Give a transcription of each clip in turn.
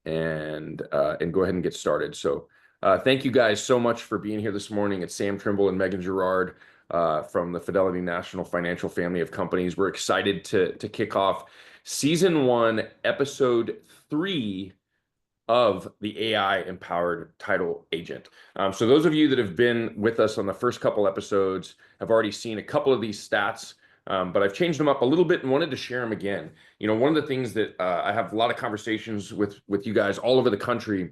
and go ahead and get started. So thank you guys so much for being here this morning. It's Sam Trimble and Meghan Girard from the Fidelity National Financial family of companies. We're excited to kick off season 1, episode 3 of the AI empowered title agent. So those of you that have been with us on the first couple episodes have already seen a couple of these stats, but I've changed them up a little bit and wanted to share them again. You know, one of the things that I have a lot of conversations with you guys all over the country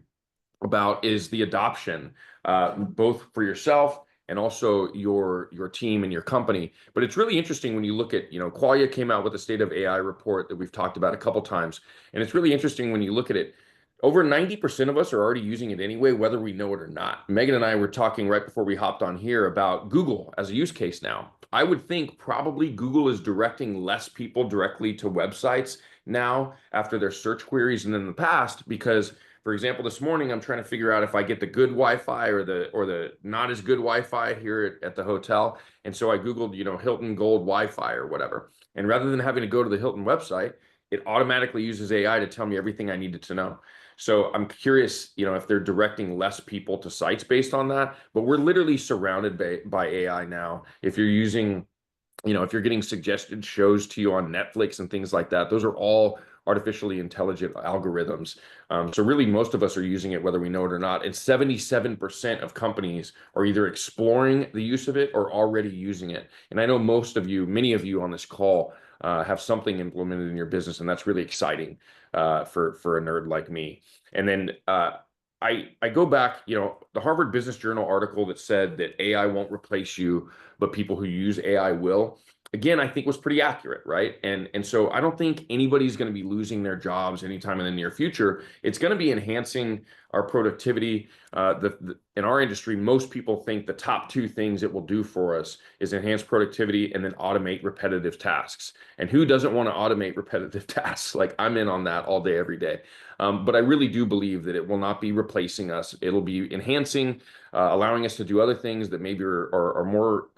about is the adoption, both for yourself and also your team and your company. But it's really interesting when you look at, you know, Qualia came out with a state of AI report that we've talked about a couple times, and it's really interesting when you look at it. Over 90% of us are already using it anyway, whether we know it or not. Meghan and I were talking right before we hopped on here about Google as a use case now. I would think probably Google is directing less people directly to websites now after their search queries than in the past, because, for example, this morning I'm trying to figure out if I get the good Wi-Fi or the not as good Wi-Fi here at the hotel. And so I Googled, you know, Hilton Gold Wi-Fi or whatever. And rather than having to go to the Hilton website, it automatically uses AI to tell me everything I needed to know. So I'm curious, you know, if they're directing less people to sites based on that, but we're literally surrounded by AI now. If you're using, you know, if you're getting suggested shows to you on Netflix and things like that, those are all artificially intelligent algorithms. So really most of us are using it whether we know it or not. And 77% of companies are either exploring the use of it or already using it. And I know most of you, many of you on this call have something implemented in your business, and that's really exciting for a nerd like me. And then I go back, you know, the Harvard Business Journal article that said that AI won't replace you, but people who use AI will. Again, I think was pretty accurate, right? And so I don't think anybody's going to be losing their jobs anytime in the near future. It's going to be enhancing our productivity. In our industry, most people think the top 2 things it will do for us is enhance productivity and then automate repetitive tasks. And who doesn't want to automate repetitive tasks? Like, I'm in on that all day, every day. But I really do believe that it will not be replacing us. It'll be enhancing, allowing us to do other things that maybe are more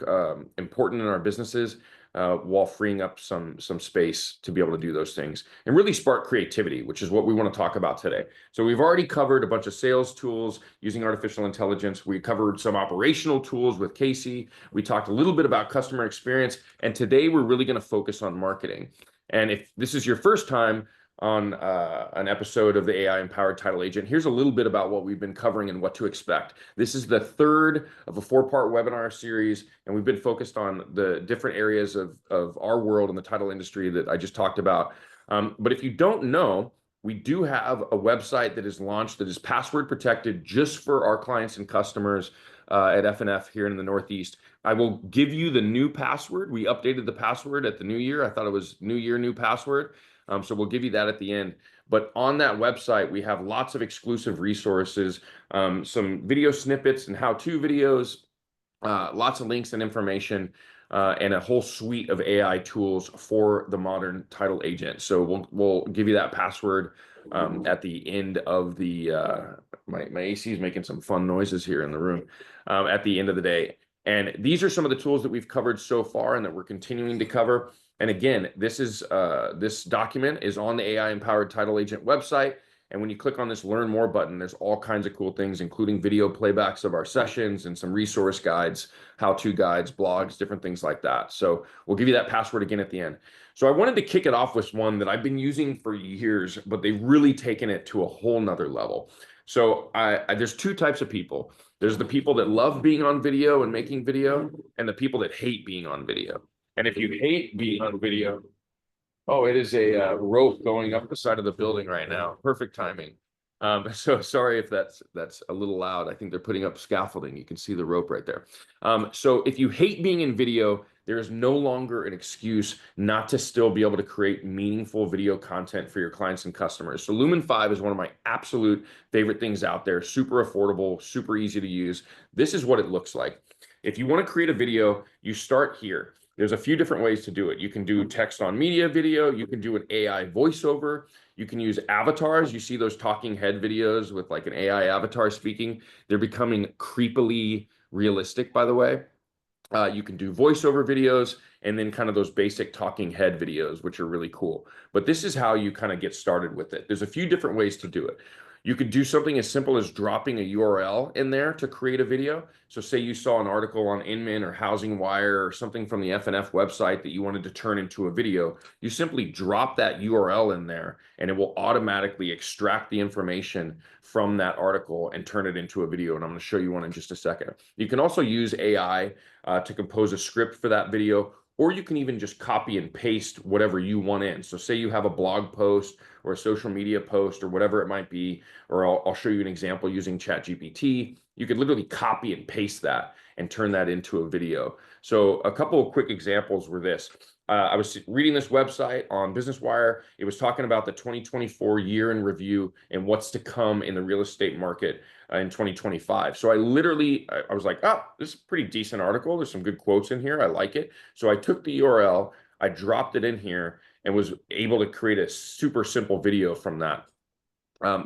important in our businesses, while freeing up some space to be able to do those things and really spark creativity, which is what we want to talk about today. So we've already covered a bunch of sales tools using artificial intelligence. We covered some operational tools with Casey. We talked a little bit about customer experience. And today we're really going to focus on marketing. And if this is your first time on an episode of the AI Empowered Title Agent, here's a little bit about what we've been covering and what to expect. This is the 3rd of a 4-part webinar series, and we've been focused on the different areas of our world and the title industry that I just talked about. But if you don't know, we do have a website that is launched that is password protected just for our clients and customers at FNF here in the Northeast. I will give you the new password. We updated the password at the new year. I thought it was new year, new password. So we'll give you that at the end. But on that website, we have lots of exclusive resources, some video snippets and how-to videos, lots of links and information, and a whole suite of AI tools for the modern title agent. So we'll give you that password at the end of the my AC is making some fun noises here in the room at the end of the day. And these are some of the tools that we've covered so far and that we're continuing to cover. And again, this document is on the AI Empowered Title Agent website. And when you click on this Learn More button, there's all kinds of cool things, including video playbacks of our sessions and some resource guides, how-to guides, blogs, different things like that. So we'll give you that password again at the end. So I wanted to kick it off with one that I've been using for years, but they've really taken it to a whole nother level. So there's 2 types of people. There's the people that love being on video and making video, and the people that hate being on video. And if you hate being on video, oh, it is a rope going up the side of the building right now. Perfect timing. So sorry if that's a little loud. I think they're putting up scaffolding. You can see the rope right there. So if you hate being in video, there is no longer an excuse not to still be able to create meaningful video content for your clients and customers. So Lumen 5 is one of my absolute favorite things out there. Super affordable, super easy to use. This is what it looks like. If you want to create a video, you start here. There's a few different ways to do it. You can do text on media video. You can do an AI voiceover. You can use avatars. You see those talking head videos with like an AI avatar speaking. They're becoming creepily realistic, by the way. You can do voiceover videos, and then kind of those basic talking head videos, which are really cool. But this is how you kind of get started with it. There's a few different ways to do it. You could do something as simple as dropping a URL in there to create a video. So say you saw an article on Inman or Housing Wire or something from the FNF website that you wanted to turn into a video. You simply drop that URL in there and it will automatically extract the information from that article and turn it into a video. And I'm going to show you one in just a second. You can also use AI to compose a script for that video, or you can even just copy and paste whatever you want in. So say you have a blog post or a social media post or whatever it might be, or I'll show you an example using ChatGPT. You could literally copy and paste that and turn that into a video. So a couple of quick examples were this. I was reading this website on Business Wire. It was talking about the 2024 year in review and what's to come in the real estate market in 2025. So I was like, oh, this is a pretty decent article. There's some good quotes in here. I like it. So I took the URL, I dropped it in here, and was able to create a super simple video from that.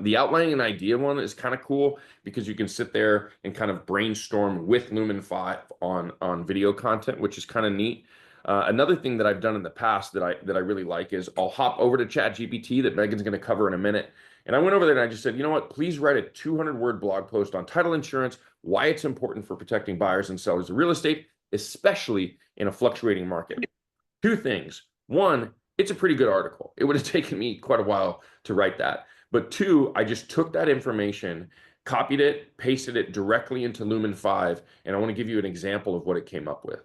The outlining an idea one is kind of cool because you can sit there and kind of brainstorm with Lumen 5 on video content, which is kind of neat. Another thing that I've done in the past that I really like is I'll hop over to ChatGPT that Megan's going to cover in a minute. And I went over there and I just said, you know what, please write a 200-word blog post on title insurance, why it's important for protecting buyers and sellers of real estate, especially in a fluctuating market. Two things. One, it's a pretty good article. It would have taken me quite a while to write that. But two, I just took that information, copied it, pasted it directly into Lumen 5, and I want to give you an example of what it came up with.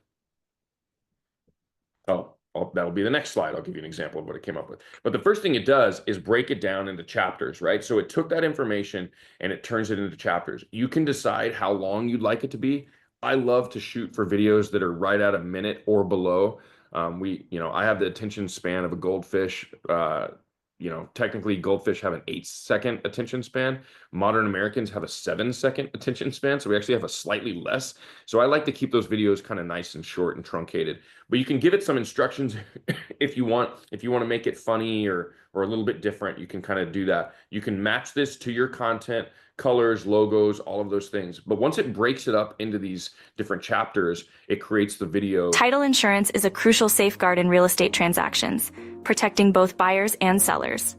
That'll be the next slide. I'll give you an example of what it came up with. But the first thing it does is break it down into chapters, right? So it took that information and it turns it into chapters. You can decide how long you'd like it to be. I love to shoot for videos that are right at a minute or below. I have the attention span of a goldfish. Technically goldfish have an 8-second attention span. Modern Americans have a 7-second attention span. So we actually have a slightly less. So I like to keep those videos kind of nice and short and truncated, but you can give it some instructions if you want to make it funny or a little bit different, you can kind of do that. You can match this to your content, colors, logos, all of those things. But once it breaks it up into these different chapters, it creates the video. Title insurance is a crucial safeguard in real estate transactions, protecting both buyers and sellers.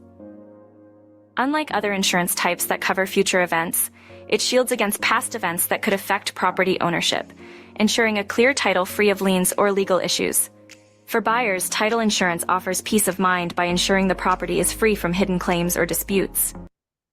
Unlike other insurance types that cover future events, it shields against past events that could affect property ownership, ensuring a clear title free of liens or legal issues. For buyers, title insurance offers peace of mind by ensuring the property is free from hidden claims or disputes.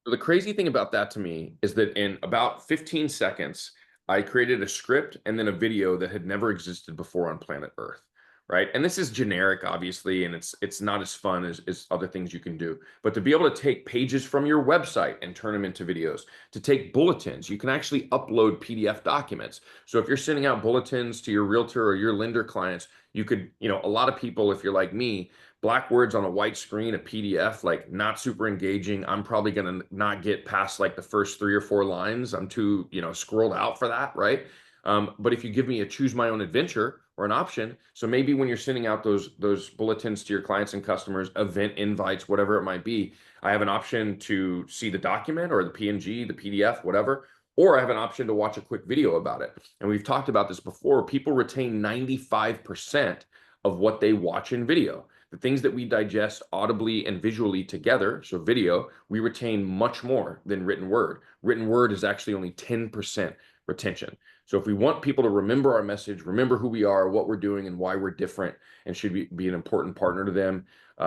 So the crazy thing about that to me is that in about 15 seconds, I created a script and then a video that had never existed before on planet Earth, right? And this is generic, obviously, and it's not as fun as other things you can do. But to be able to take pages from your website and turn them into videos, to take bulletins, you can actually upload PDF documents. So if you're sending out bulletins to your realtor or your lender clients, you could, a lot of people, if you're like me, black words on a white screen, a PDF, like not super engaging. I'm probably going to not get past like the first 3 or 4 lines. I'm too, scrolled out for that, right? But if you give me a choose my own adventure or an option, so maybe when you're sending out those bulletins to your clients and customers, event invites, whatever it might be, I have an option to see the document or the PNG, the PDF, whatever, or I have an option to watch a quick video about it. And we've talked about this before. People retain 95% of what they watch in video. The things that we digest audibly and visually together, so video, we retain much more than written word. Written word is actually only 10% retention. So if we want people to remember our message, remember who we are, what we're doing, and why we're different, and should be an important partner to them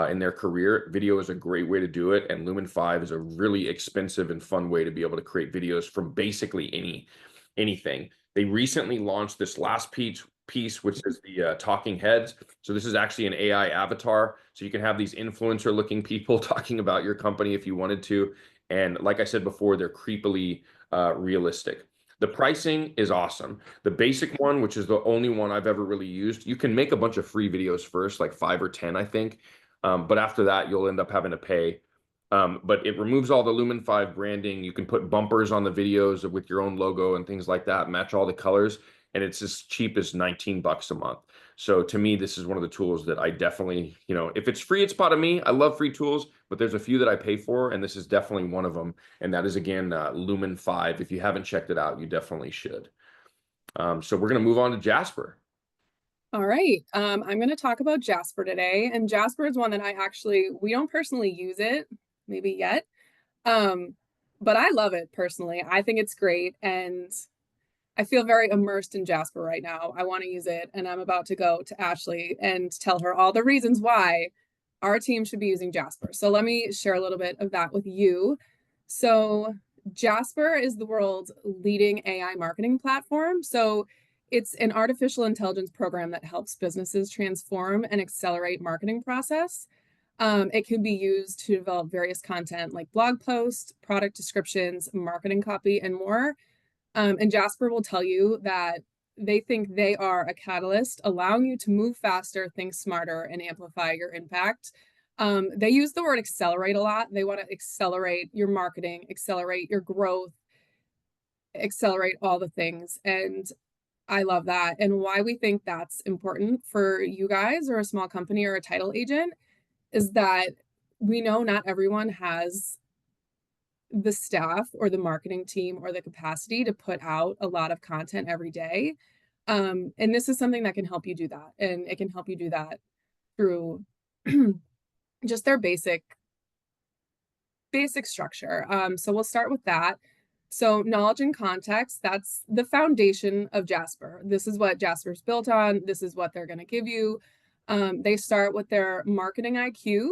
in their career, video is a great way to do it. And Lumen 5 is a really expensive and fun way to be able to create videos from basically anything. They recently launched this last piece, which is the talking heads. So this is actually an AI avatar. So you can have these influencer looking people talking about your company if you wanted to. And like I said before, they're creepily realistic. The pricing is awesome. The basic one, which is the only one I've ever really used, you can make a bunch of free videos first, like 5 or 10, I think. But after that, you'll end up having to pay. But it removes all the Lumen 5 branding. You can put bumpers on the videos with your own logo and things like that, match all the colors. And it's as cheap as $19 a month. So to me, this is one of the tools that I definitely, if it's free, it's part of me. I love free tools, but there's a few that I pay for, and this is definitely one of them. And that is, again, Lumen 5. If you haven't checked it out, you definitely should. So we're going to move on to Jasper. All right. I'm going to talk about Jasper today. And Jasper is one that we don't personally use it, maybe yet. Um, but I love it personally. I think it's great. And I feel very immersed in Jasper right now. I want to use it. And I'm about to go to Ashley and tell her all the reasons why our team should be using Jasper. So let me share a little bit of that with you. So Jasper is the world's leading AI marketing platform. So it's an artificial intelligence program that helps businesses transform and accelerate marketing process. It can be used to develop various content like blog posts, product descriptions, marketing copy, and more. And Jasper will tell you that they think they are a catalyst, allowing you to move faster, think smarter, and amplify your impact. They use the word accelerate a lot. They want to accelerate your marketing, accelerate your growth, accelerate all the things. And I love that. And why we think that's important for you guys or a small company or a title agent is that we know not everyone has the staff or the marketing team or the capacity to put out a lot of content every day. And this is something that can help you do that. And it can help you do that through just their basic structure. So we'll start with that. So knowledge and context, that's the foundation of Jasper. This is what Jasper's built on. This is what they're going to give you. They start with their marketing IQ.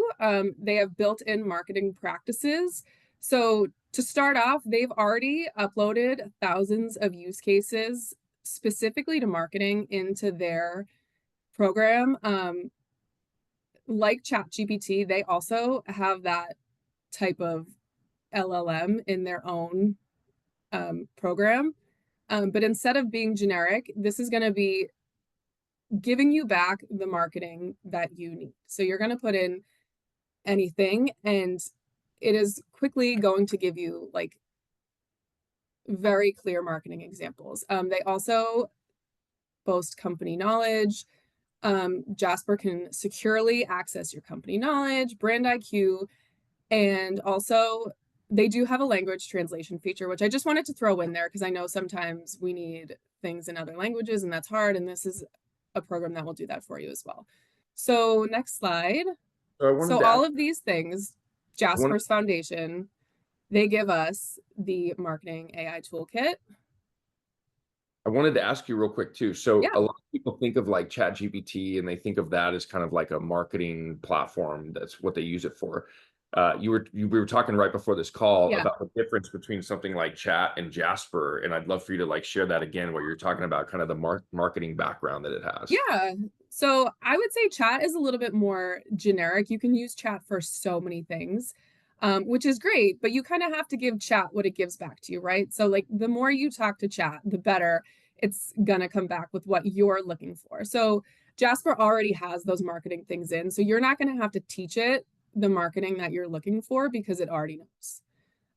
They have built-in marketing practices. So to start off, they've already uploaded thousands of use cases specifically to marketing into their program. Like ChatGPT, they also have that type of LLM in their own program. But instead of being generic, this is going to be giving you back the marketing that you need. So you're going to put in anything, and it is quickly going to give you like very clear marketing examples. They also boast company knowledge. Jasper can securely access your company knowledge, brand IQ, and also they do have a language translation feature, which I just wanted to throw in there because I know sometimes we need things in other languages and that's hard. And this is a program that will do that for you as well. So next slide. So all of these things, Jasper's Foundation, they give us the marketing AI toolkit. I wanted to ask you real quick too. So Yeah. a lot of people think of like ChatGPT and they think of that as kind of like a marketing platform. That's what they use it for. We were talking right before this call about the difference between something like Chat and Jasper, and I'd love for you to like share that again, what you're talking about, kind of the marketing background that it has. Yeah. So I would say Chat is a little bit more generic. You can use Chat for so many things, which is great, but you kind of have to give Chat what it gives back to you, right? So like the more you talk to Chat, the better it's gonna come back with what you're looking for. So Jasper already has those marketing things in, so you're not gonna have to teach it the marketing that you're looking for because it already knows.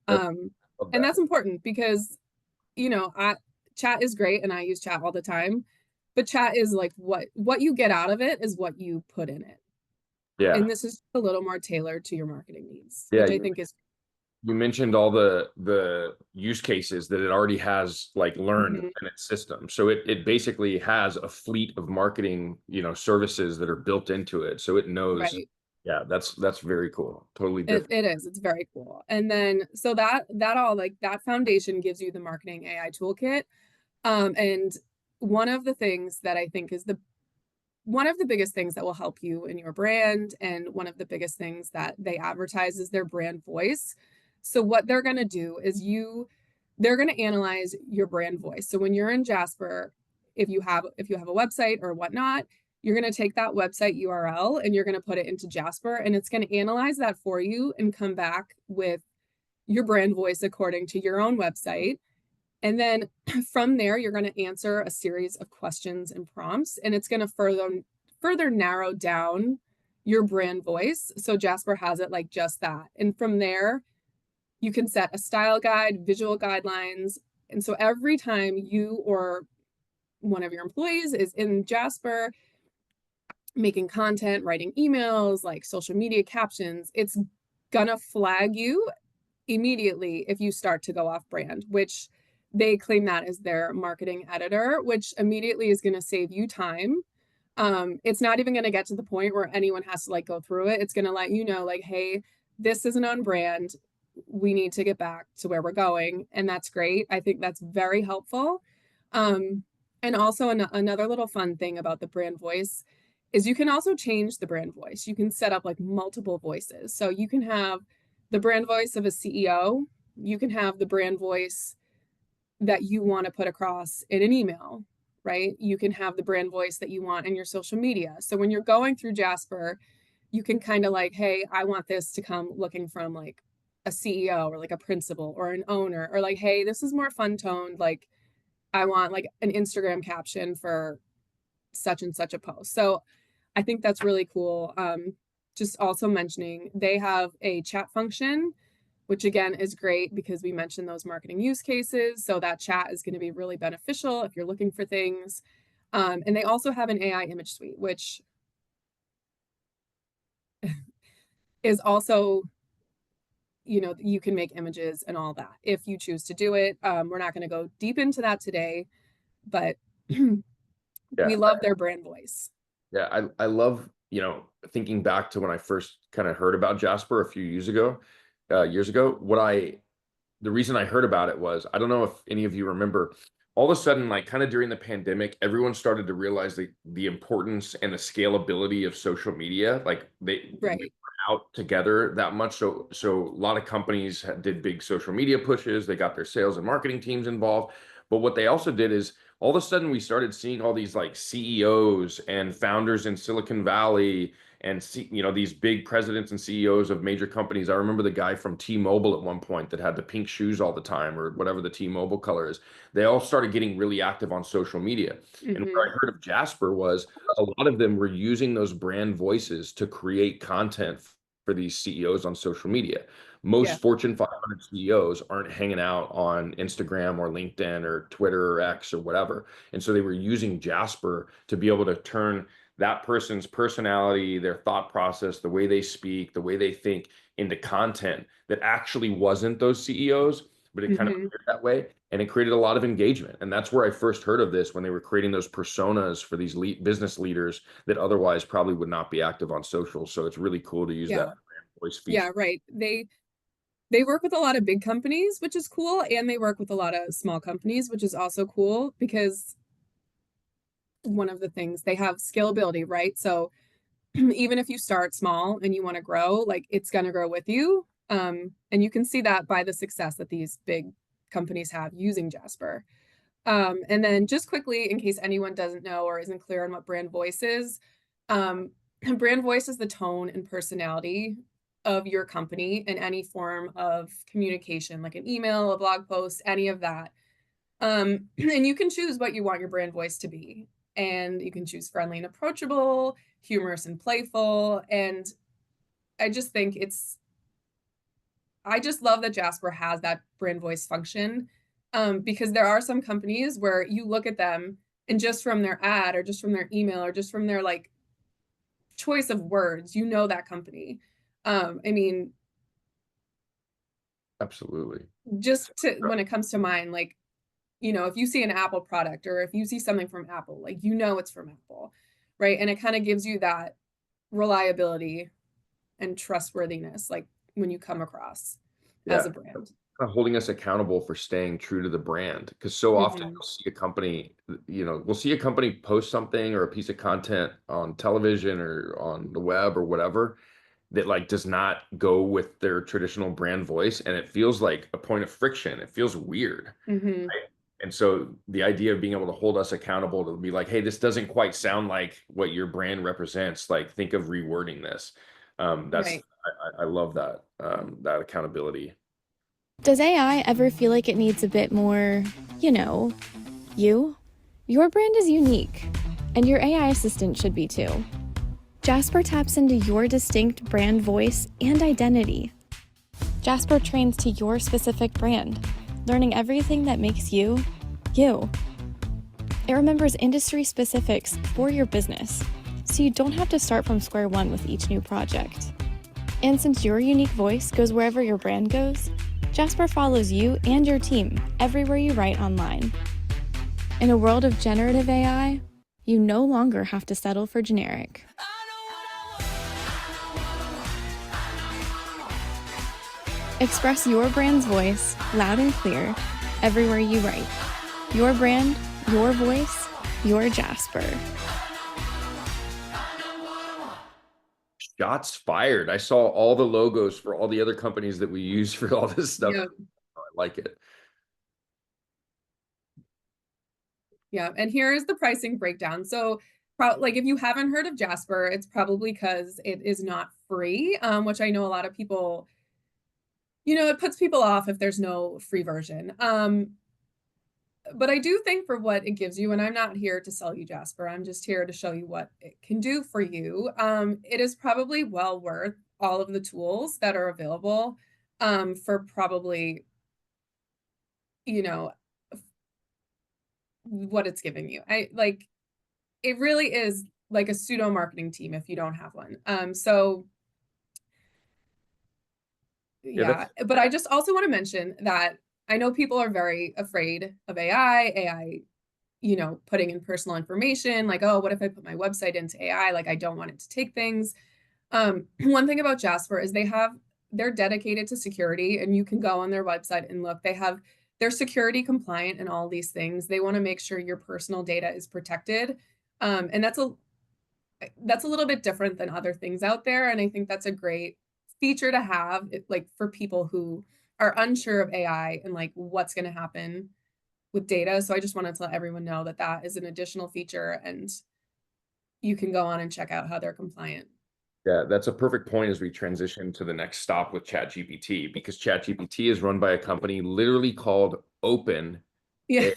And that's important because, you know, Chat is great and I use Chat all the time, but Chat is like what you get out of it is what you put in it. Yeah. And this is a little more tailored to your marketing needs, Yeah, which I think is. You mentioned all the use cases that it already has like learned in its system. So it basically has a fleet of marketing, services that are built into it. So it knows. Right. Yeah, that's very cool. Totally different. It is. It's very cool. And then so that all like that foundation gives you the marketing AI toolkit. And one of the things that I think is one of the biggest things that will help you in your brand, and one of the biggest things that they advertise is their brand voice. So what they're going to do is they're going to analyze your brand voice. So when you're in Jasper, if you have a website or whatnot, you're going to take that website URL and you're going to put it into Jasper, and it's going to analyze that for you and come back with your brand voice according to your own website. And then from there, you're going to answer a series of questions and prompts, and it's going to further narrow down your brand voice. So Jasper has it like just that. And from there, you can set a style guide, visual guidelines. And so every time you or one of your employees is in Jasper making content, writing emails, like social media captions, it's gonna flag you immediately if you start to go off brand, which they claim that as their marketing editor, which immediately is going to save you time. It's not even going to get to the point where anyone has to like go through it. It's going to let you know like, hey, this isn't on brand. We need to get back to where we're going. And that's great. I think that's very helpful. And also another little fun thing about the brand voice is you can also change the brand voice. You can set up like multiple voices. So you can have the brand voice of a CEO. You can have the brand voice that you want to put across in an email, right? You can have the brand voice that you want in your social media. So when you're going through Jasper, you can kind of like, hey, I want this to come looking from like a CEO or like a principal or an owner, or like, hey, this is more fun toned. Like, I want like an Instagram caption for such and such a post. So I think that's really cool. Just also mentioning they have a chat function, which again is great because we mentioned those marketing use cases. So that chat is going to be really beneficial if you're looking for things. And they also have an AI image suite, which is also, you know, you can make images and all that if you choose to do it. We're not going to go deep into that today, but we love their brand voice. Yeah, I love, you know, thinking back to when I first kind of heard about Jasper a few years ago, the reason I heard about it was, I don't know if any of you remember, all of a sudden, like kind of during the pandemic, everyone started to realize the importance and the scalability of social media. Like they were out together that much. So a lot of companies did big social media pushes. They got their sales and marketing teams involved. But what they also did is all of a sudden we started seeing all these like CEOs and founders in Silicon Valley and you know, these big presidents and CEOs of major companies. I remember the guy from T-Mobile at one point that had the pink shoes all the time, or whatever the T-Mobile color is. They all started getting really active on social media. And what I heard of Jasper was a lot of them were using those brand voices to create content for these CEOs on social media. Most Fortune 500 CEOs aren't hanging out on Instagram or LinkedIn or Twitter or X or whatever. And so they were using Jasper to be able to turn that person's personality, their thought process, the way they speak, the way they think into content that actually wasn't those CEOs, but it kind of appeared that way. And it created a lot of engagement. And that's where I first heard of this, when they were creating those personas for these business leaders that otherwise probably would not be active on social. So it's really cool to use that voice feature. Yeah, right. They work with a lot of big companies, which is cool. And they work with a lot of small companies, which is also cool because one of the things they have scalability, right? So even if you start small and you want to grow, like it's going to grow with you. And you can see that by the success that these big companies have using Jasper. And then just quickly, in case anyone doesn't know or isn't clear on what brand voice is, brand voice is the tone and personality of your company in any form of communication, like an email, a blog post, any of that. And you can choose what you want your brand voice to be. And you can choose friendly and approachable, humorous and playful. And I just think I just love that Jasper has that brand voice function, because there are some companies where you look at them and just from their ad or just from their email or just from their like choice of words, you know that company. I mean, absolutely. Just when it comes to mind, like, you know, if you see an Apple product or if you see something from Apple, like, you know, it's from Apple, right? And it kind of gives you that reliability and trustworthiness, like when you come across as a brand. Kind of holding us accountable for staying true to the brand, because so often you'll see a company, you know, we'll see a company post something or a piece of content on television or on the web or whatever that like does not go with their traditional brand voice, and it feels like a point of friction. It feels weird. Right? And so the idea of being able to hold us accountable to be like, hey, this doesn't quite sound like what your brand represents. Like, think of rewording this. I love that, that accountability. Does AI ever feel like it needs a bit more, you know, you? Your brand is unique, and your AI assistant should be too. Jasper taps into your distinct brand voice and identity. Jasper trains to your specific brand, learning everything that makes you, you. It remembers industry specifics for your business, so you don't have to start from square one with each new project. And since your unique voice goes wherever your brand goes, Jasper follows you and your team everywhere you write online. In a world of generative AI, You no longer have to settle for generic. Express your brand's voice loud and clear everywhere you write. Your brand, your voice, your Jasper. Shots fired. I saw all the logos for all the other companies that we use for all this stuff. Yeah. I like it. Yeah, and here is the pricing breakdown. So, like if you haven't heard of Jasper, it's probably because it is not free, which I know a lot of people, it puts people off if there's no free version. But I do think for what it gives you, and I'm not here to sell you Jasper, I'm just here to show you what it can do for you. It is probably well worth all of the tools that are available, for probably, what it's giving you. It really is like a pseudo marketing team if you don't have one. So yeah, but I just also want to mention that I know people are very afraid of AI, putting in personal information, like, oh, what if I put my website into AI? Like, I don't want it to take things. One thing about Jasper is they're dedicated to security, and you can go on their website and look. They're security compliant and all these things. They want to make sure your personal data is protected. And that's a little bit different than other things out there. And I think that's a great feature to have, like for people who are unsure of AI and like what's going to happen with data. So I just wanted to let everyone know that that is an additional feature, and you can go on and check out how they're compliant. Yeah, that's a perfect point as we transition to the next stop with ChatGPT, because ChatGPT is run by a company literally called Open. Yeah.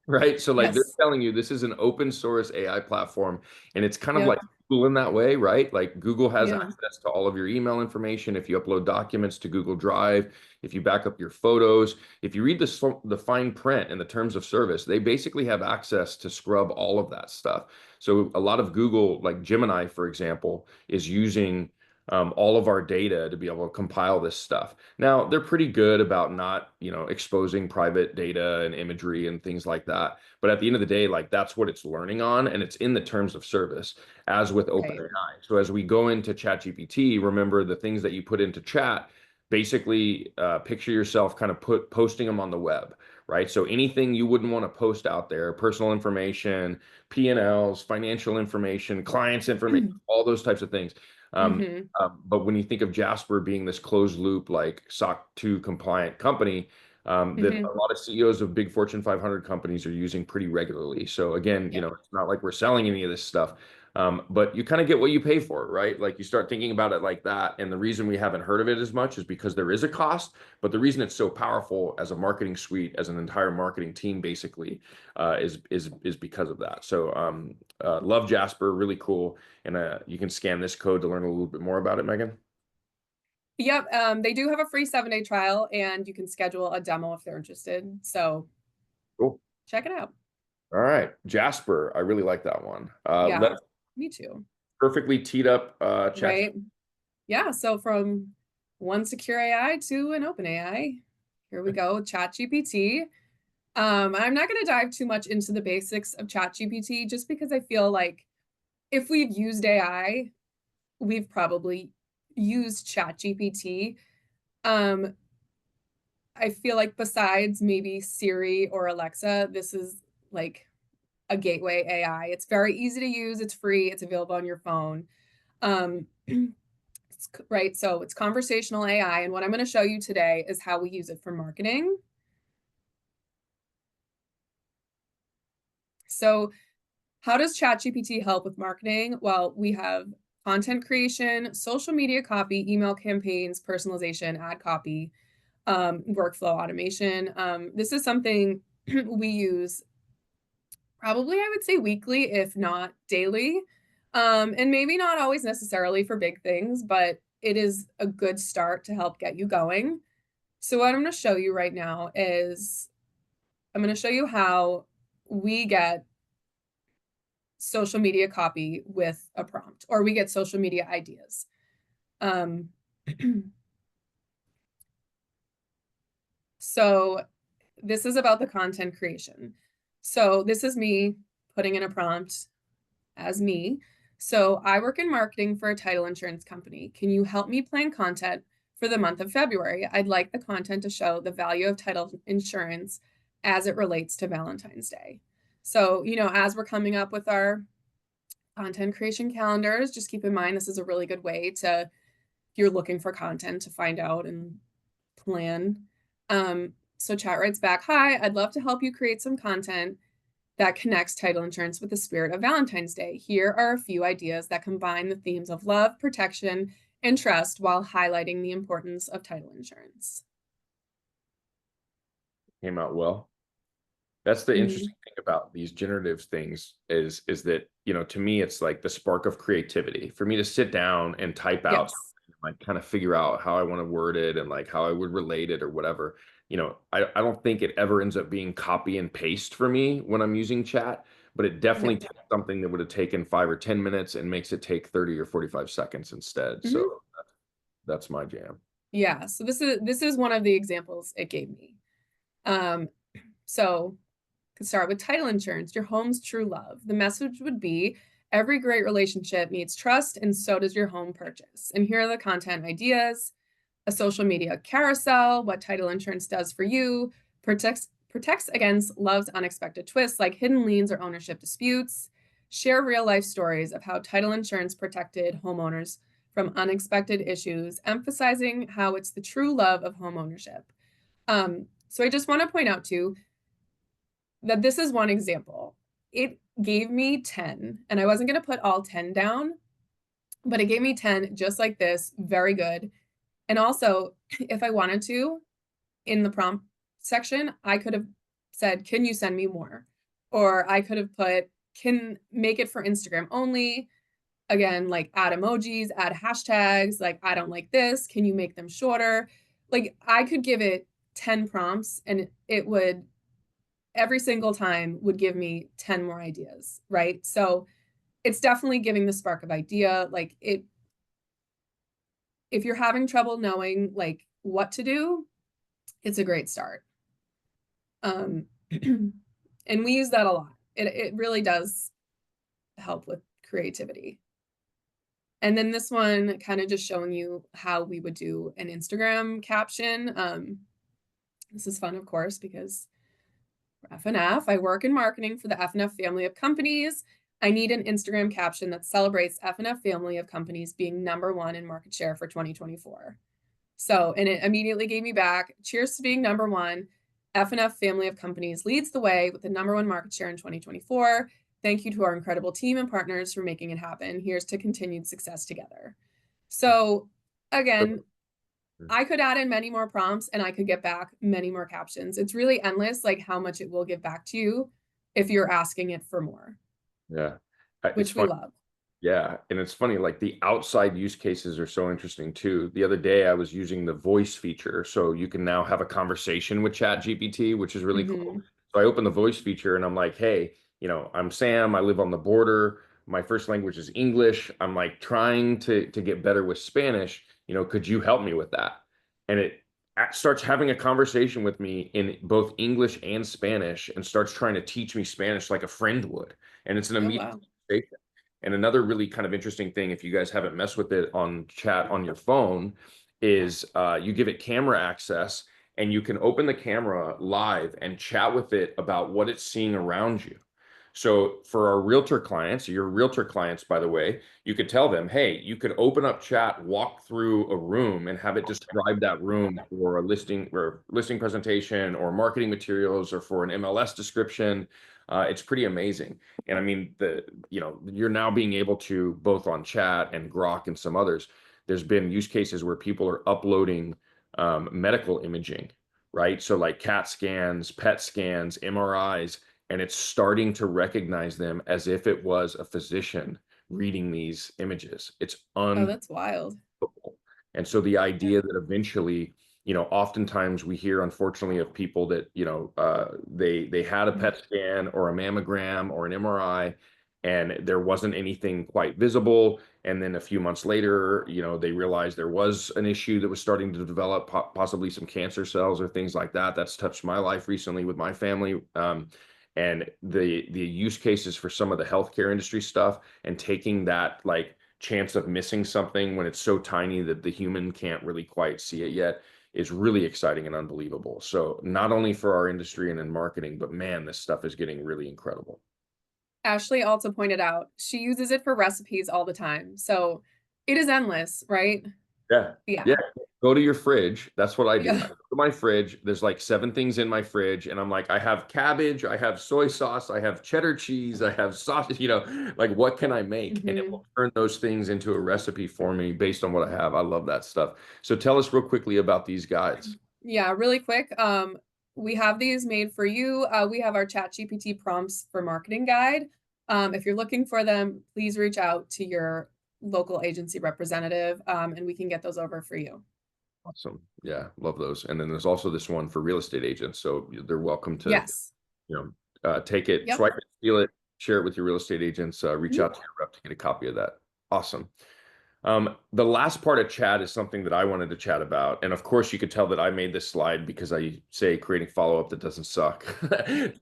Right. So like they're Yes. telling you this is an open source AI platform, and it's kind of Yep. like Google in that way, right? Like Google has Yeah. access to all of your email information. If you upload documents to Google Drive, if you back up your photos, if you read the fine print and the terms of service, they basically have access to scrub all of that stuff. So a lot of Google, like Gemini, for example, is using all of our data to be able to compile this stuff. Now, they're pretty good about not, exposing private data and imagery and things like that. But at the end of the day, like that's what it's learning on, and it's in the terms of service, as with Right. OpenAI. So as we go into ChatGPT, remember the things that you put into chat, basically picture yourself kind of posting them on the web, right? So anything you wouldn't want to post out there, personal information, P&Ls, financial information, clients information, all those types of things. But when you think of Jasper being this closed loop, like SOC 2 compliant company, that a lot of CEOs of big Fortune 500 companies are using pretty regularly. So again, it's not like we're selling any of this stuff, but you kind of get what you pay for, right? Like you start thinking about it like that. And the reason we haven't heard of it as much is because there is a cost, but the reason it's so powerful as a marketing suite, as an entire marketing team, basically, is because of that. So love Jasper, really cool. And you can scan this code to learn a little bit more about it, Meghan. Yep. They do have a free 7-day trial, and you can schedule a demo if they're interested. So Cool. check it out. All right. Jasper. I really like that one. Yeah, Let's me too. perfectly teed up chat. Right. Yeah. So from one secure AI to an open AI, here we go. ChatGPT. I'm not going to dive too much into the basics of ChatGPT, just because I feel like if we've used AI, we've probably used ChatGPT. I feel like besides maybe Siri or Alexa, this is like a gateway AI. It's very easy to use. It's free. It's available on your phone. Right. So it's conversational AI. And what I'm going to show you today is how we use it for marketing. So how does ChatGPT help with marketing? Well, we have content creation, social media copy, email campaigns, personalization, ad copy, workflow automation. This is something we use probably, I would say, weekly, if not daily. And maybe not always necessarily for big things, but it is a good start to help get you going. So what I'm going to show you right now is I'm going to show you how we get social media copy with a prompt, or we get social media ideas. So this is about the content creation. So this is me putting in a prompt. as me. So I work in marketing for a title insurance company. Can you help me plan content for the month of February? I'd like the content to show the value of title insurance as it relates to Valentine's Day. So, as we're coming up with our content creation calendars, just keep in mind this is a really good way to, if you're looking for content, to find out and plan. So chat writes back, "Hi, I'd love to help you create some content that connects title insurance with the spirit of Valentine's Day. Here are a few ideas that combine the themes of love, protection, and trust while highlighting the importance of title insurance." Came out well. That's the interesting thing about these generative things is that, to me, it's like the spark of creativity for me to sit down and type out, like kind of figure out how I want to word it and like how I would relate it or whatever. I don't think it ever ends up being copy and paste for me when I'm using chat, but it definitely takes something that would have taken 5 or 10 minutes and makes it take 30 or 45 seconds instead. So that's my jam. Yeah. So this is one of the examples it gave me. So could start with title insurance, your home's true love. The message would be, every great relationship needs trust, and so does your home purchase. And here are the content ideas: a social media carousel, what title insurance does for you, protects against love's unexpected twists like hidden liens or ownership disputes, share real life stories of how title insurance protected homeowners from unexpected issues, emphasizing how it's the true love of home ownership. So I just want to point out too, that this is one example. It gave me 10, and I wasn't going to put all 10 down, but it gave me 10 just like this. Very good. And also, if I wanted to, in the prompt section, I could have said, "Can you send me more?" Or I could have put, "Can make it for Instagram only." Again, like add emojis, add hashtags, like "I don't like this. Can you make them shorter?" Like I could give it 10 prompts and it would every single time would give me 10 more ideas, right? So it's definitely giving the spark of idea. Like if you're having trouble knowing like what to do, it's a great start. And we use that a lot. It really does help with creativity. And then this one kind of just showing you how we would do an Instagram caption. This is fun, of course, because F&F. I work in marketing for the F&F family of companies. I need an Instagram caption that celebrates F&F family of companies being #1 in market share for 2024. So, and it immediately gave me back, "Cheers to being #1. F&F family of companies leads the way with the #1 market share in 2024. Thank you to our incredible team and partners for making it happen. Here's to continued success together." So again, I could add in many more prompts and I could get back many more captions. It's really endless, like how much it will give back to you if you're asking it for more. Yeah. Which we love. Yeah. And it's funny, like the outside use cases are so interesting too. The other day I was using the voice feature. So you can now have a conversation with Chat GPT, which is really cool. So I open the voice feature and I'm like, "Hey, I'm Sam. I live on the border. My first language is English. I'm like trying to get better with Spanish. Could you help me with that?" And it starts having a conversation with me in both English and Spanish and starts trying to teach me Spanish like a friend would. And it's an immediate conversation. And another really kind of interesting thing, if you guys haven't messed with it on chat on your phone, is you give it camera access and you can open the camera live and chat with it about what it's seeing around you. So for our realtor clients, your realtor clients, by the way, you could tell them, "Hey, you could open up chat, walk through a room and have it describe that room for a listing presentation or marketing materials or for an MLS description." It's pretty amazing. And I mean, you're now being able to, both on chat and Grok and some others, there's been use cases where people are uploading medical imaging, right? So like CAT scans, PET scans, MRIs, and it's starting to recognize them as if it was a physician reading these images. It's that's wild. And so the idea that eventually, oftentimes we hear, unfortunately, of people that, they had a PET scan or a mammogram or an MRI, and there wasn't anything quite visible. And then a few months later, they realized there was an issue that was starting to develop, possibly some cancer cells or things like that. That's touched my life recently with my family. and the use cases for some of the healthcare industry stuff, and taking that like chance of missing something when it's so tiny that the human can't really quite see it yet is really exciting and unbelievable. So not only for our industry and in marketing, but man, this stuff is getting really incredible. Ashley also pointed out she uses it for recipes all the time. So it is endless, right? Yeah. Yeah. Yeah. Go to your fridge. That's what I do. I Yeah. go to my fridge. There's like 7 things in my fridge. And I'm like, I have cabbage, I have soy sauce, I have cheddar cheese, I have sausage, like what can I make? And it will turn those things into a recipe for me based on what I have. I love that stuff. So tell us real quickly about these guides. Yeah, really quick. We have these made for you. We have our ChatGPT prompts for marketing guide. If you're looking for them, please reach out to your local agency representative, and we can get those over for you. Awesome. Yeah, love those. And then there's also this one for real estate agents. So they're welcome to, Yes. take it, Yep. swipe it, steal it, share it with your real estate agents, reach out to your rep to get a copy of that. Awesome. The last part of chat is something that I wanted to chat about. And of course, you could tell that I made this slide because I say creating follow-up that doesn't suck.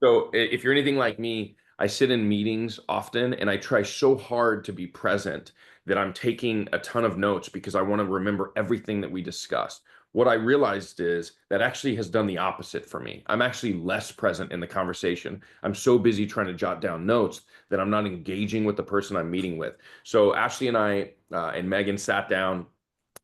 So if you're anything like me, I sit in meetings often and I try so hard to be present that I'm taking a ton of notes because I want to remember everything that we discussed. What I realized is that actually has done the opposite for me. I'm actually less present in the conversation. I'm so busy trying to jot down notes that I'm not engaging with the person I'm meeting with. So Ashley and I and Meghan sat down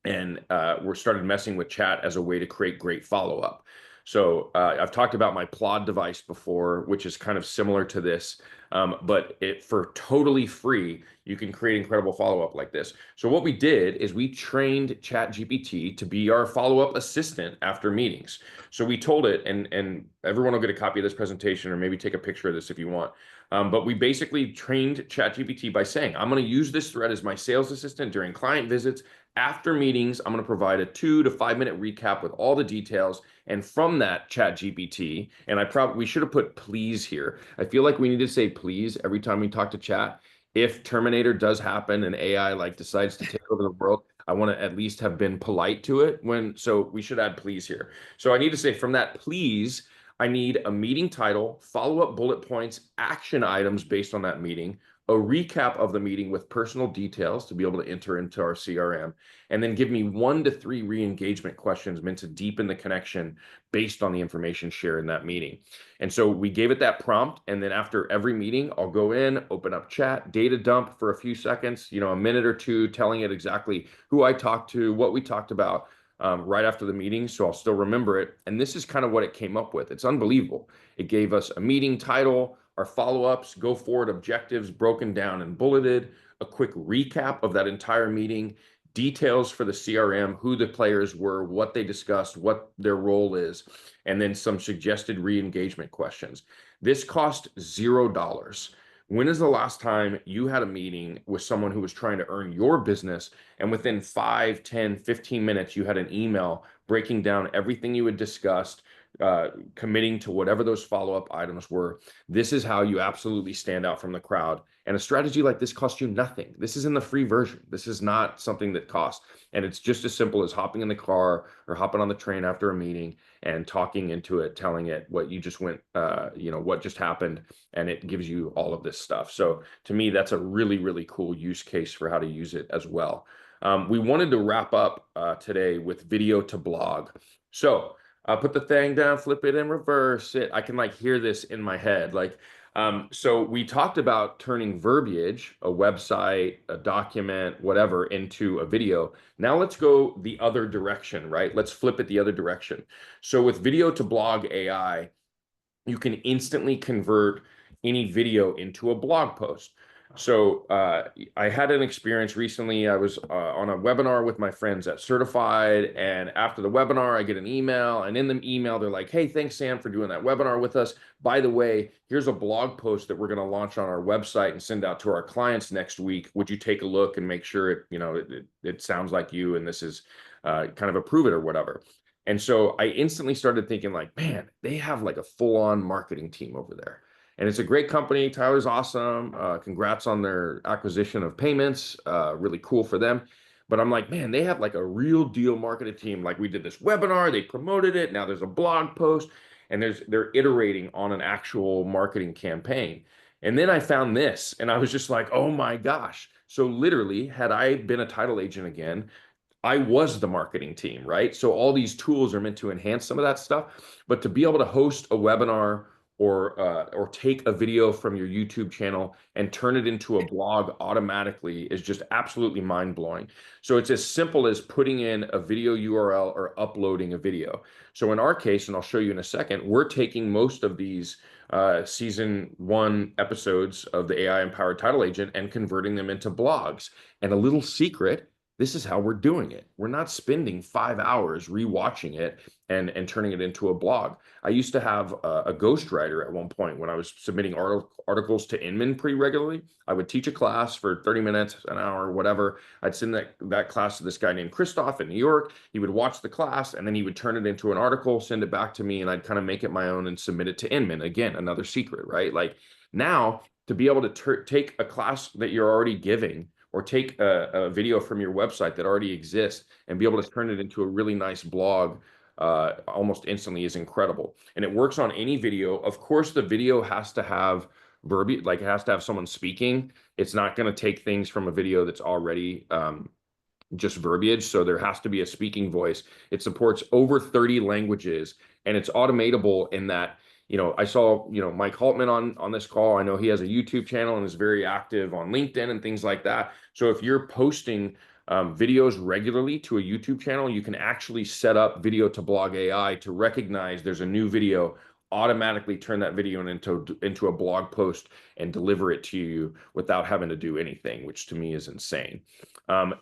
and we started messing with chat as a way to create great follow-up. So I've talked about my Plod device before, which is kind of similar to this, but for totally free, you can create incredible follow-up like this. So what we did is we trained ChatGPT to be our follow-up assistant after meetings. So we told it, and everyone will get a copy of this presentation or maybe take a picture of this if you want. But we basically trained ChatGPT by saying, I'm going to use this thread as my sales assistant during client visits. After meetings, I'm going to provide a 2 to 5 minute recap with all the details. And from that ChatGPT, and we should have put please here. I feel like we need to say please every time we talk to chat. If Terminator does happen and AI like decides to take over the world, I want to at least have been polite to it so we should add please here. So I need to say from that please, I need a meeting title, follow-up bullet points, action items based on that meeting, a recap of the meeting with personal details to be able to enter into our CRM, and then give me 1 to 3 re-engagement questions meant to deepen the connection based on the information shared in that meeting. And so we gave it that prompt, and then after every meeting, I'll go in, open up chat, data dump for a few seconds, a minute or two, telling it exactly who I talked to, what we talked about, right after the meeting, so I'll still remember it. And this is kind of what it came up with. It's unbelievable. It gave us a meeting title, our follow-ups, go forward objectives broken down and bulleted, a quick recap of that entire meeting, details for the CRM, who the players were, what they discussed, what their role is, and then some suggested re-engagement questions. This cost $0. When is the last time you had a meeting with someone who was trying to earn your business and within 5, 10, 15 minutes, you had an email breaking down everything you had discussed, committing to whatever those follow-up items were? This is how you absolutely stand out from the crowd. And a strategy like this costs you nothing. This is in the free version. This is not something that costs. And it's just as simple as hopping in the car or hopping on the train after a meeting and talking into it, telling it what you just went, what just happened. And it gives you all of this stuff. So to me, that's a really, really cool use case for how to use it as well. We wanted to wrap up today with video to blog. So put the thing down, flip it and reverse it. I can hear this in my head. So we talked about turning verbiage, a website, a document, whatever, into a video. Now let's go the other direction, right? Let's flip it the other direction. So with video to blog AI, you can instantly convert any video into a blog post. So I had an experience recently. I was on a webinar with my friends at Certified, and after the webinar, I get an email, and in the email, they're like, hey, thanks, Sam, for doing that webinar with us. By the way, here's a blog post that we're going to launch on our website and send out to our clients next week. Would you take a look and make sure it sounds like you, and this is kind of approve it or whatever. And so I instantly started thinking man, they have a full-on marketing team over there. And it's a great company. Tyler's awesome. Congrats on their acquisition of payments. Really cool for them. But I'm man, they have a real deal marketing team. We did this webinar, they promoted it. Now there's a blog post. and they're iterating on an actual marketing campaign. And then I found this, and I was just like, oh my gosh. So literally, had I been a title agent again, I was the marketing team, right? So all these tools are meant to enhance some of that stuff, but to be able to host a webinar or take a video from your YouTube channel and turn it into a blog automatically is just absolutely mind-blowing. So it's as simple as putting in a video URL or uploading a video. So in our case, and I'll show you in a second, we're taking most of these season 1 episodes of the AI Empowered Title Agent and converting them into blogs. And a little secret, this is how we're doing it. We're not spending 5 hours rewatching it and turning it into a blog. I used to have a ghostwriter at one point when I was submitting articles to Inman pretty regularly. I would teach a class for 30 minutes, an hour, whatever. I'd send that class to this guy named Christoph in New York. He would watch the class, and then he would turn it into an article, send it back to me, and I'd kind of make it my own and submit it to Inman. Again, another secret, right? Like now, to be able to take a class that you're already giving or take a video from your website that already exists and be able to turn it into a really nice blog almost instantly is incredible. And it works on any video. Of course, the video has to have verbiage, like it has to have someone speaking. It's not going to take things from a video that's already just verbiage. So there has to be a speaking voice. It supports over 30 languages, and it's automatable in that, I saw, Mike Haltman on this call. I know he has a YouTube channel and is very active on LinkedIn and things like that. So if you're posting videos regularly to a YouTube channel, you can actually set up video to blog AI to recognize there's a new video, automatically turn that video into a blog post and deliver it to you without having to do anything, which to me is insane.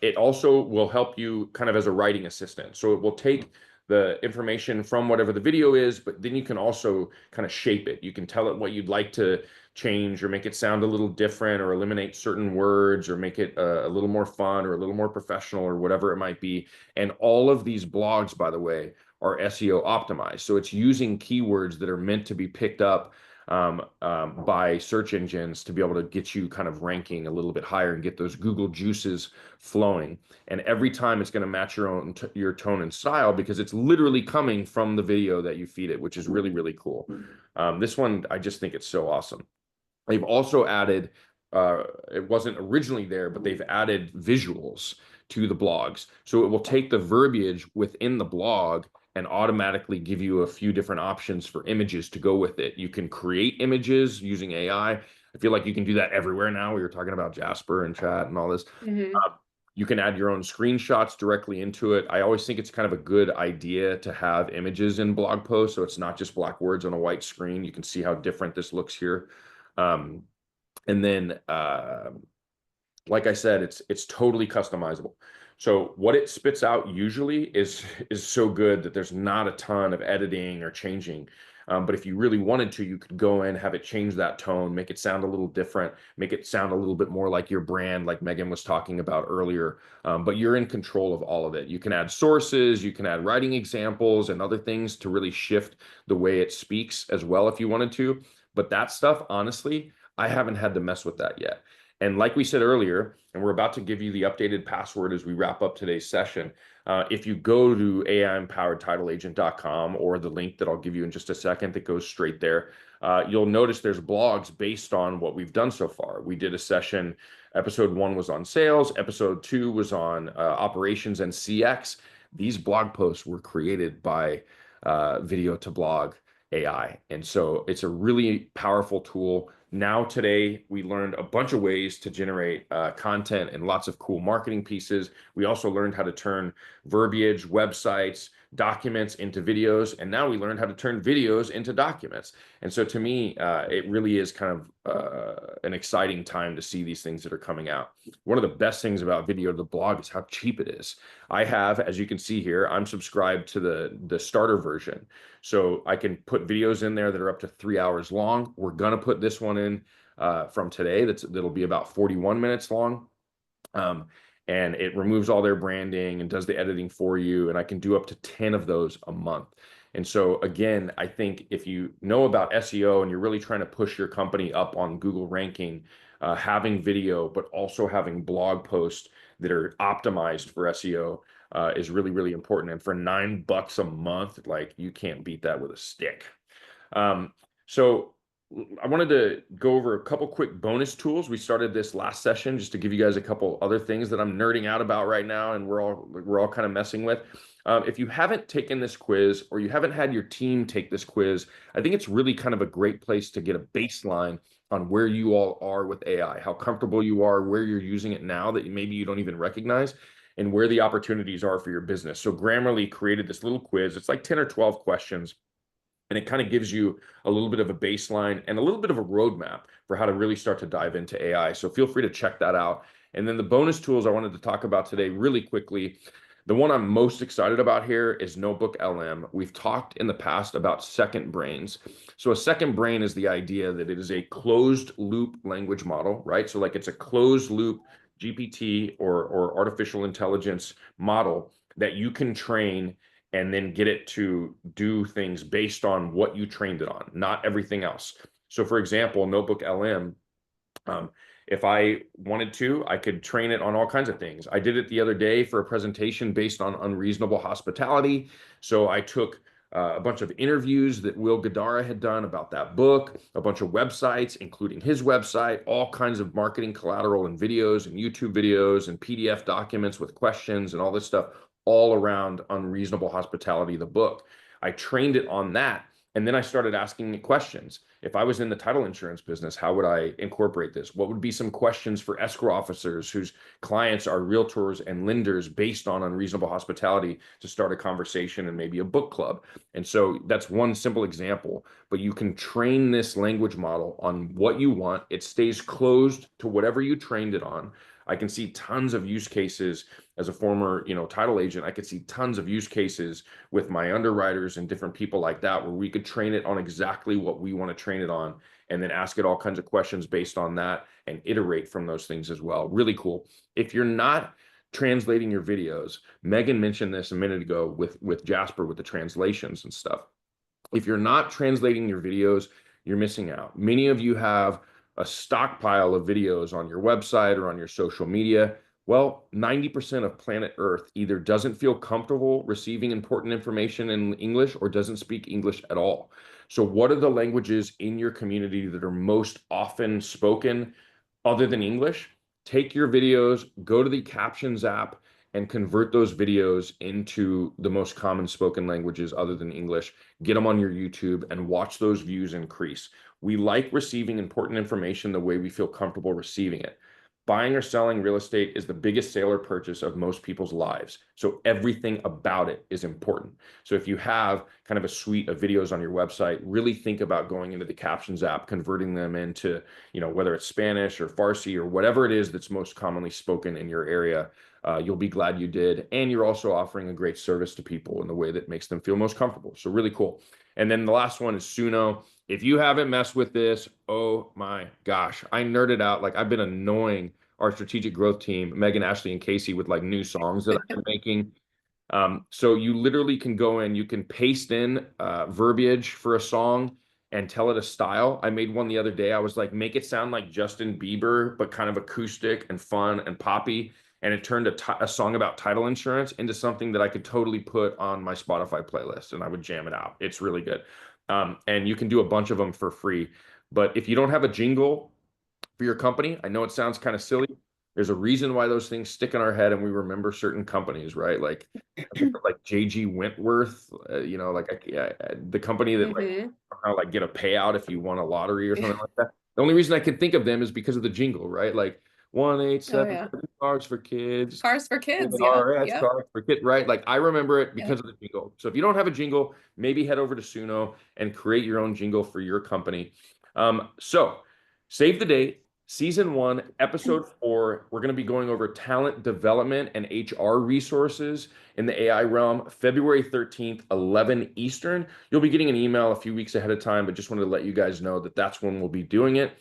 It also will help you kind of as a writing assistant. So it will take the information from whatever the video is, but then you can also kind of shape it. You can tell it what you'd like to change or make it sound a little different or eliminate certain words or make it a little more fun or a little more professional or whatever it might be. And all of these blogs, by the way, are SEO optimized. So it's using keywords that are meant to be picked up by search engines to be able to get you kind of ranking a little bit higher and get those Google juices flowing. And every time it's going to match your tone and style because it's literally coming from the video that you feed it, which is really, really cool. This one, I just think it's so awesome. They've also added, it wasn't originally there, but they've added visuals to the blogs. So it will take the verbiage within the blog and automatically give you a few different options for images to go with it. You can create images using AI. I feel like you can do that everywhere now. We were talking about Jasper and chat and all this. Mm-hmm. You can add your own screenshots directly into it. I always think it's kind of a good idea to have images in blog posts, so it's not just black words on a white screen. You can see how different this looks here. And then, like I said, it's totally customizable. So what it spits out usually is so good that there's not a ton of editing or changing. But if you really wanted to, you could go in, have it change that tone, make it sound a little different, make it sound a little bit more like your brand, like Meghan was talking about earlier. But you're in control of all of it. You can add sources, you can add writing examples and other things to really shift the way it speaks as well if you wanted to. But that stuff, honestly, I haven't had to mess with that yet. And like we said earlier, and we're about to give you the updated password as we wrap up today's session. If you go to AIempoweredTitleAgent.com or the link that I'll give you in just a second that goes straight there, you'll notice there's blogs based on what we've done so far. We did a session, episode 1 was on sales, episode 2 was on operations and CX. These blog posts were created by Video to Blog AI. And so it's a really powerful tool. Now today, we learned a bunch of ways to generate content and lots of cool marketing pieces. We also learned how to turn verbiage, websites, documents into videos. And now we learned how to turn videos into documents. And so to me, it really is kind of an exciting time to see these things that are coming out. One of the best things about Video to Blog is how cheap it is. I have, as you can see here, I'm subscribed to the starter version. So I can put videos in there that are up to 3 hours long. We're going to put this one in from today. That'll be about 41 minutes long. And it removes all their branding and does the editing for you. And I can do up to 10 of those a month. And so again, I think if you know about SEO and you're really trying to push your company up on Google ranking, having video, but also having blog posts that are optimized for SEO is really, really important. And for $9 a month, like you can't beat that with a stick. So I wanted to go over a couple quick bonus tools. We started this last session just to give you guys a couple other things that I'm nerding out about right now, and we're all kind of messing with. If you haven't taken this quiz or you haven't had your team take this quiz, I think it's really kind of a great place to get a baseline on where you all are with AI, how comfortable you are, where you're using it now that maybe you don't even recognize, and where the opportunities are for your business. So Grammarly created this little quiz. It's like 10 or 12 questions, and it kind of gives you a little bit of a baseline and a little bit of a roadmap for how to really start to dive into AI. So feel free to check that out. And then the bonus tools I wanted to talk about today really quickly. The one I'm most excited about here is Notebook LM. We've talked in the past about second brains. So a second brain is the idea that it is a closed loop language model, right? So like it's a closed loop GPT or artificial intelligence model that you can train and then get it to do things based on what you trained it on, not everything else. So for example, Notebook LM, if I wanted to, I could train it on all kinds of things. I did it the other day for a presentation based on unreasonable hospitality. So I took a bunch of interviews that Will Gadara had done about that book, a bunch of websites, including his website, all kinds of marketing collateral and videos and YouTube videos and PDF documents with questions and all this stuff, all around Unreasonable Hospitality, the book. I trained it on that. And then I started asking it questions. If I was in the title insurance business, how would I incorporate this? What would be some questions for escrow officers whose clients are realtors and lenders based on Unreasonable Hospitality to start a conversation and maybe a book club? And so that's one simple example, but you can train this language model on what you want. It stays closed to whatever you trained it on. I can see tons of use cases as a former, title agent. I could see tons of use cases with my underwriters and different people like that, where we could train it on exactly what we want to train it on, and then ask it all kinds of questions based on that and iterate from those things as well. Really cool. If you're not translating your videos, Meghan mentioned this a minute ago with Jasper, with the translations and stuff. If you're not translating your videos, you're missing out. Many of you have a stockpile of videos on your website or on your social media. Well, 90% of planet Earth either doesn't feel comfortable receiving important information in English or doesn't speak English at all. So what are the languages in your community that are most often spoken other than English? Take your videos, go to the Captions app, and convert those videos into the most common spoken languages other than English. Get them on your YouTube and watch those views increase. We like receiving important information the way we feel comfortable receiving it. Buying or selling real estate is the biggest sale or purchase of most people's lives. So everything about it is important. So if you have kind of a suite of videos on your website, really think about going into the Captions app, converting them into, whether it's Spanish or Farsi or whatever it is that's most commonly spoken in your area. You'll be glad you did. And you're also offering a great service to people in the way that makes them feel most comfortable. So really cool. And then the last one is Suno. If you haven't messed with this, oh my gosh, I nerded out. Like I've been annoying our strategic growth team, Meghan, Ashley, and Casey, with like new songs that I'm making. So you literally can go in, you can paste in verbiage for a song and tell it a style. I made one the other day. I was like, make it sound like Justin Bieber, but kind of acoustic and fun and poppy. And it turned a song about title insurance into something that I could totally put on my Spotify playlist, and I would jam it out. It's really good. And you can do a bunch of them for free. But if you don't have a jingle for your company, I know it sounds kind of silly. There's a reason why those things stick in our head and we remember certain companies, right? Like JG Wentworth, the company that like get a payout if you won a lottery or something like that. The only reason I can think of them is because of the jingle, right? Like 187 cars for kids. Cars for kids, RS, cars for kids, right? Like I remember it because of the jingle. So if you don't have a jingle, maybe head over to Suno and create your own jingle for your company. So save the date. Season 1, episode 4, we're going to be going over talent development and HR resources in the AI realm, February 13th, 11 Eastern. You'll be getting an email a few weeks ahead of time, but just wanted to let you guys know that that's when we'll be doing it.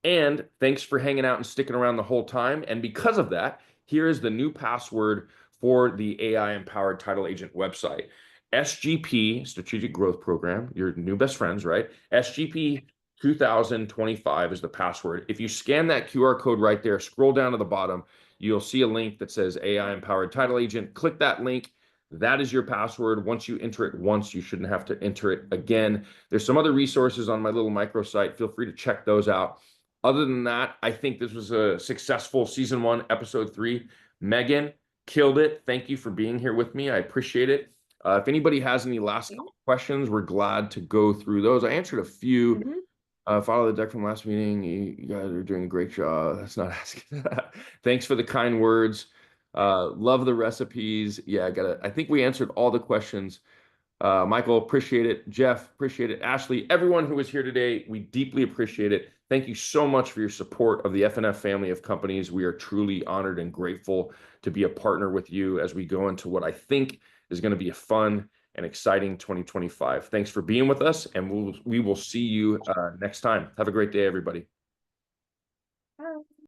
And thanks for hanging out and sticking around the whole time. And because of that, here is the new password for the AI-empowered title agent website. SGP, Strategic Growth Program, your new best friends, right? SGP 2025 is the password. If you scan that QR code right there, scroll down to the bottom, you'll see a link that says AI Empowered Title Agent. Click that link, That is your password. Once you enter it once, you shouldn't have to enter it again. There's some other resources on my little microsite. Feel free to check those out. Other than that, I think this was a successful season 1, episode 3. Meghan killed it. Thank you for being here with me. I appreciate it. If anybody has any last questions, we're glad to go through those. I answered a few. Follow the deck from last meeting. You guys are doing a great job. That's not asking. Thanks for the kind words. Love the recipes. Yeah, I think we answered all the questions. Michael, appreciate it. Jeff, appreciate it. Ashley, everyone who was here today, we deeply appreciate it. Thank you so much for your support of the FNF family of companies. We are truly honored and grateful to be a partner with you as we go into what I think is going to be a fun and exciting 2025. Thanks for being with us, and we will see you next time. Have a great day, everybody.